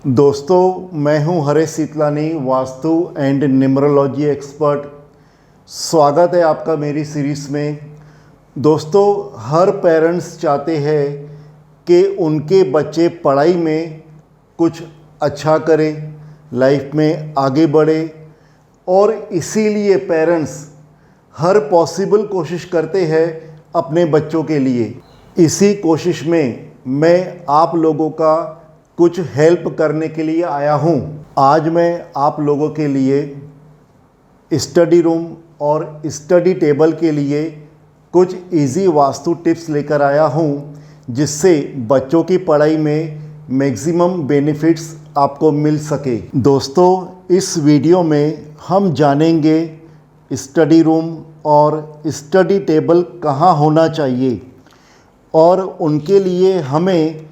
दोस्तों, मैं हूं Haresh Seetlani, Vastu and numerology expert. स्वागत है आपका मेरी सीरीज़ में। दोस्तों, हर पेरेंट्स चाहते हैं कि उनके बच्चे पढ़ाई में कुछ अच्छा करें, लाइफ में आगे बढ़े, और इसीलिए पेरेंट्स हर पॉसिबल कोशिश करते हैं अपने बच्चों के लिए। इसी कोशिश में मैं आप लोगों का कुछ हेल्प करने के लिए आया हूँ। आज मैं आप लोगों के लिए स्टडी रूम और स्टडी टेबल के लिए कुछ इजी वास्तु टिप्स लेकर आया हूँ, जिससे बच्चों की पढ़ाई में मैक्सिमम बेनिफिट्स आपको मिल सके। दोस्तों, इस वीडियो में हम जानेंगे स्टडी रूम और स्टडी टेबल कहाँ होना चाहिए और उनके लिए हमें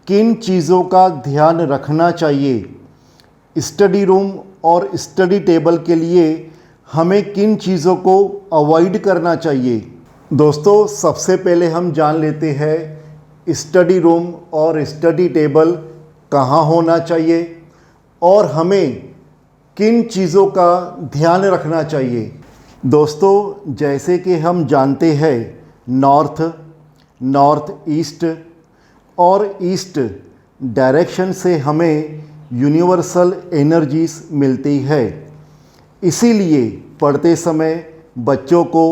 किन चीज़ों का ध्यान रखना चाहिए। स्टडी रूम और स्टडी टेबल के लिए हमें किन चीज़ों को अवॉइड करना चाहिए। दोस्तों, सबसे पहले हम जान लेते हैं स्टडी रूम और स्टडी टेबल कहाँ होना चाहिए और हमें किन चीज़ों का ध्यान रखना चाहिए। दोस्तों, जैसे कि हम जानते हैं, नॉर्थ ईस्ट और ईस्ट डायरेक्शन से हमें यूनिवर्सल एनर्जीज मिलती है। इसीलिए पढ़ते समय बच्चों को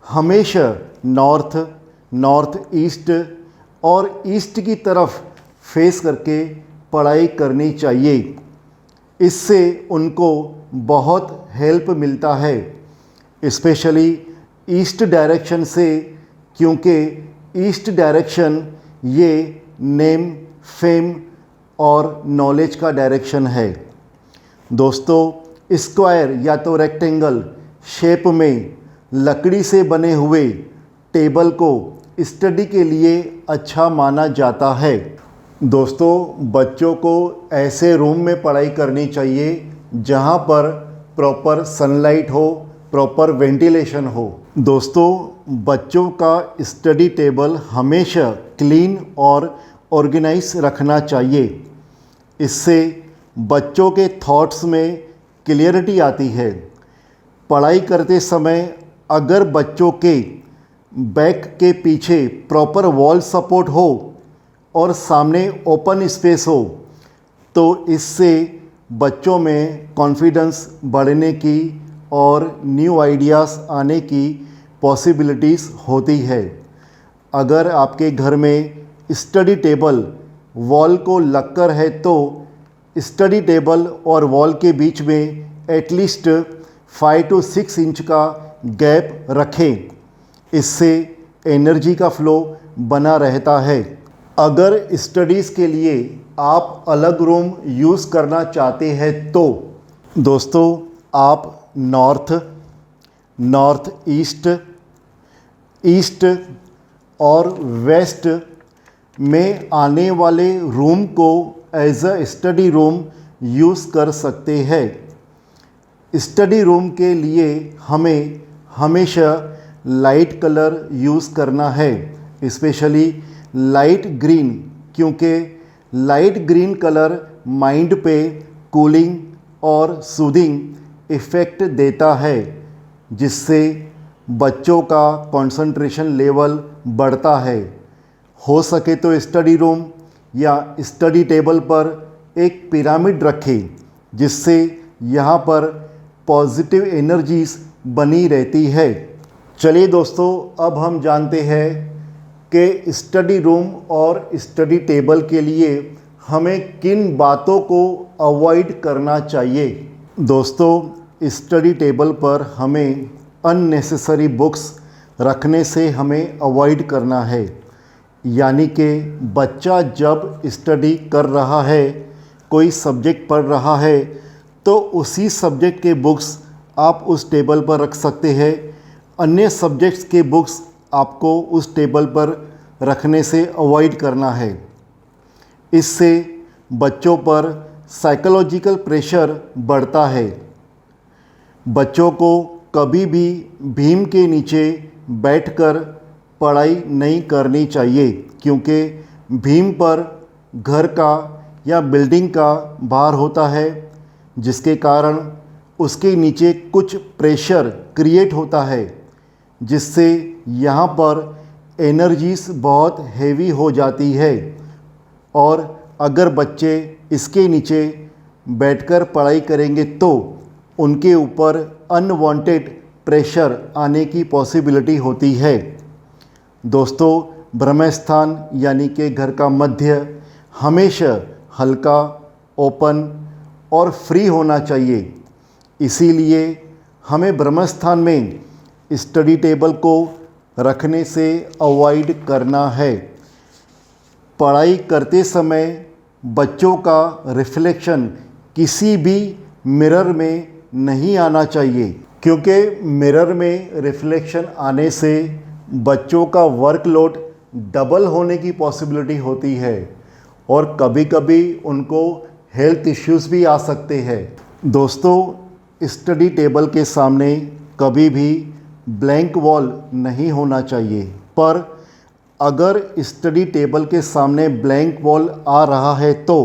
हमेशा नॉर्थ ईस्ट और ईस्ट की तरफ फेस करके पढ़ाई करनी चाहिए। इससे उनको बहुत हेल्प मिलता है, स्पेशली ईस्ट डायरेक्शन से, क्योंकि ईस्ट डायरेक्शन ये नेम, फेम और नॉलेज का डायरेक्शन है। दोस्तों, स्क्वायर या तो रेक्टेंगल शेप में लकड़ी से बने हुए टेबल को स्टडी के लिए अच्छा माना जाता है। दोस्तों, बच्चों को ऐसे रूम में पढ़ाई करनी चाहिए जहां पर प्रॉपर सनलाइट हो, प्रॉपर वेंटिलेशन हो। दोस्तों, बच्चों का स्टडी टेबल हमेशा क्लीन और ऑर्गेनाइज रखना चाहिए। इससे बच्चों के थॉट्स में क्लियरिटी आती है। पढ़ाई करते समय अगर बच्चों के बैक के पीछे प्रॉपर वॉल सपोर्ट हो और सामने ओपन स्पेस हो, तो इससे बच्चों में कॉन्फिडेंस बढ़ने की और न्यू आइडियाज़ आने की पॉसिबिलिटीज़ होती है। अगर आपके घर में स्टडी टेबल वॉल को लगकर है, तो स्टडी टेबल और वॉल के बीच में एटलीस्ट 5 to 6 इंच का गैप रखें। इससे एनर्जी का फ्लो बना रहता है। अगर स्टडीज़ के लिए आप अलग रूम यूज़ करना चाहते हैं, तो दोस्तों, आप नॉर्थ ईस्ट और वेस्ट में आने वाले रूम को as a study room use कर सकते हैं। स्टडी रूम के लिए हमें हमेशा लाइट कलर यूज़ करना है, स्पेशली लाइट ग्रीन, क्योंकि लाइट ग्रीन कलर माइंड पे कूलिंग और सूदिंग इफ़ेक्ट देता है, जिससे बच्चों का कंसंट्रेशन लेवल बढ़ता है। हो सके तो स्टडी रूम या स्टडी टेबल पर एक पिरामिड रखें, जिससे यहाँ पर पॉजिटिव एनर्जीज बनी रहती है। चलिए दोस्तों, अब हम जानते हैं कि स्टडी रूम और स्टडी टेबल के लिए हमें किन बातों को अवॉइड करना चाहिए। दोस्तों, स्टडी टेबल पर हमें अननेसेसरी बुक्स रखने से हमें अवॉइड करना है। यानी कि बच्चा जब स्टडी कर रहा है, कोई सब्जेक्ट पढ़ रहा है, तो उसी सब्जेक्ट के बुक्स आप उस टेबल पर रख सकते हैं। अन्य सब्जेक्ट्स के बुक्स आपको उस टेबल पर रखने से अवॉइड करना है। इससे बच्चों पर साइकोलॉजिकल प्रेशर बढ़ता है। बच्चों को कभी भी भीम के नीचे बैठकर पढ़ाई नहीं करनी चाहिए, क्योंकि भीम पर घर का या बिल्डिंग का भार होता है, जिसके कारण उसके नीचे कुछ प्रेशर क्रिएट होता है, जिससे यहाँ पर एनर्जीज बहुत हैवी हो जाती है। और अगर बच्चे इसके नीचे बैठकर पढ़ाई करेंगे तो उनके ऊपर अनवांटेड प्रेशर आने की पॉसिबिलिटी होती है। दोस्तों, ब्रह्मस्थान यानी कि घर का मध्य हमेशा हल्का, ओपन और फ्री होना चाहिए। इसीलिए हमें ब्रह्मस्थान में स्टडी टेबल को रखने से अवॉइड करना है। पढ़ाई करते समय बच्चों का रिफ्लेक्शन किसी भी मिरर में नहीं आना चाहिए, क्योंकि मिरर में रिफ्लेक्शन आने से बच्चों का वर्कलोड डबल होने की पॉसिबिलिटी होती है और कभी कभी उनको हेल्थ इश्यूज़ भी आ सकते हैं। दोस्तों, स्टडी टेबल के सामने कभी भी ब्लैंक वॉल नहीं होना चाहिए, पर अगर स्टडी टेबल के सामने ब्लैंक वॉल आ रहा है तो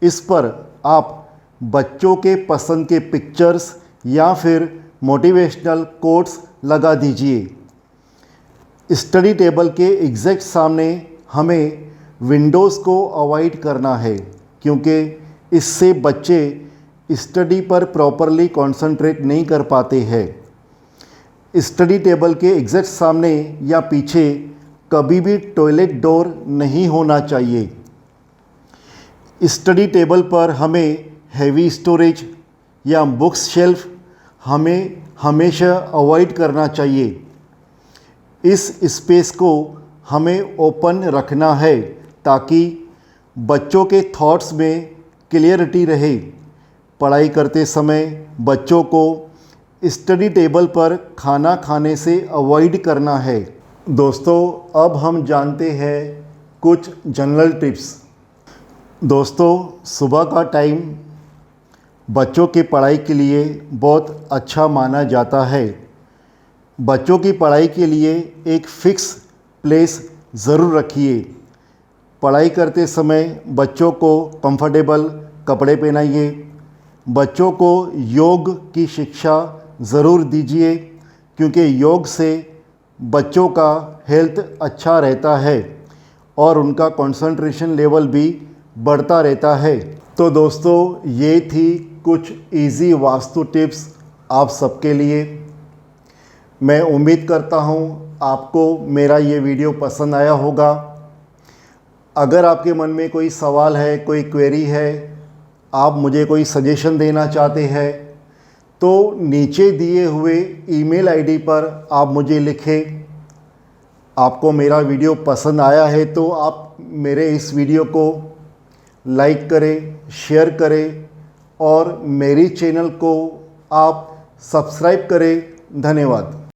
इस पर आप बच्चों के पसंद के पिक्चर्स या फिर मोटिवेशनल कोट्स लगा दीजिए। स्टडी टेबल के एग्जैक्ट सामने हमें विंडोज़ को अवॉइड करना है, क्योंकि इससे बच्चे स्टडी पर प्रॉपरली कंसंट्रेट नहीं कर पाते हैं। स्टडी टेबल के एग्जैक्ट सामने या पीछे कभी भी टॉयलेट डोर नहीं होना चाहिए। स्टडी टेबल पर हमें हैवी स्टोरेज या बुक्स शेल्फ हमें हमेशा अवॉइड करना चाहिए। इस स्पेस को हमें ओपन रखना है ताकि बच्चों के थॉट्स में क्लियरिटी रहे। पढ़ाई करते समय बच्चों को स्टडी टेबल पर खाना खाने से अवॉइड करना है। दोस्तों, अब हम जानते हैं कुछ जनरल टिप्स। दोस्तों, सुबह का टाइम बच्चों की पढ़ाई के लिए बहुत अच्छा माना जाता है। बच्चों की पढ़ाई के लिए एक फ़िक्स प्लेस ज़रूर रखिए। पढ़ाई करते समय बच्चों को कंफर्टेबल कपड़े पहनाइए। बच्चों को योग की शिक्षा ज़रूर दीजिए, क्योंकि योग से बच्चों का हेल्थ अच्छा रहता है और उनका कंसंट्रेशन लेवल भी बढ़ता रहता है। तो दोस्तों, ये थी कुछ इजी वास्तु टिप्स आप सबके लिए। मैं उम्मीद करता हूँ आपको मेरा ये वीडियो पसंद आया होगा। अगर आपके मन में कोई सवाल है, कोई क्वेरी है, आप मुझे कोई सजेशन देना चाहते हैं, तो नीचे दिए हुए ईमेल आईडी पर आप मुझे लिखें। आपको मेरा वीडियो पसंद आया है तो आप मेरे इस वीडियो को लाइक करें, शेयर करें और मेरी चैनल को आप सब्सक्राइब करें। धन्यवाद।